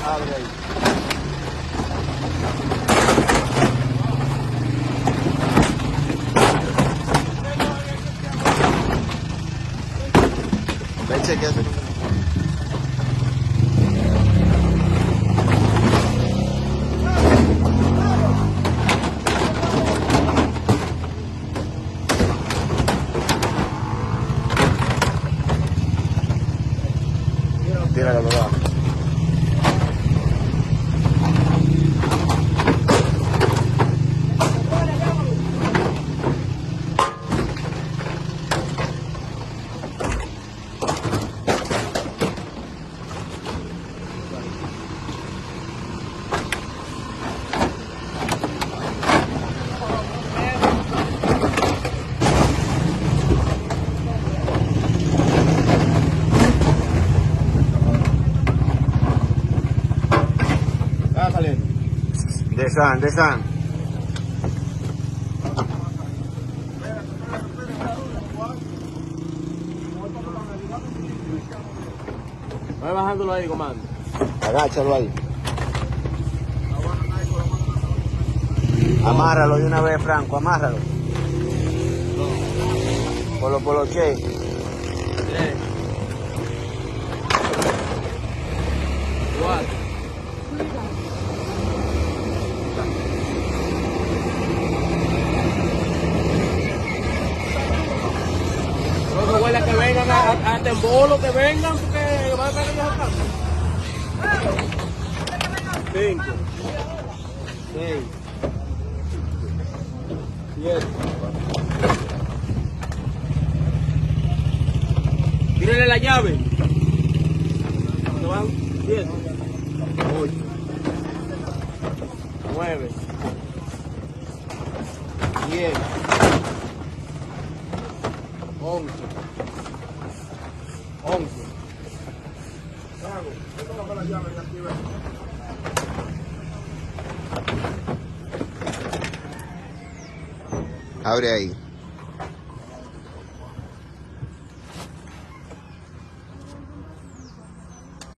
Abre ahí. Ven, chequeate. Tíralo, lo va. Desan. Voy bajándolo ahí, comando. Agáchalo ahí. Amárralo de una vez, Franco, amárralo. Por los che. 3, 4. Los hueles que vengan a Tembolo, que vengan, porque van a estar ellos acá. 5, 6, 7. Tírenle la llave. ¿Dónde van? 7, 8, 9, 10, 11. Abre ahí.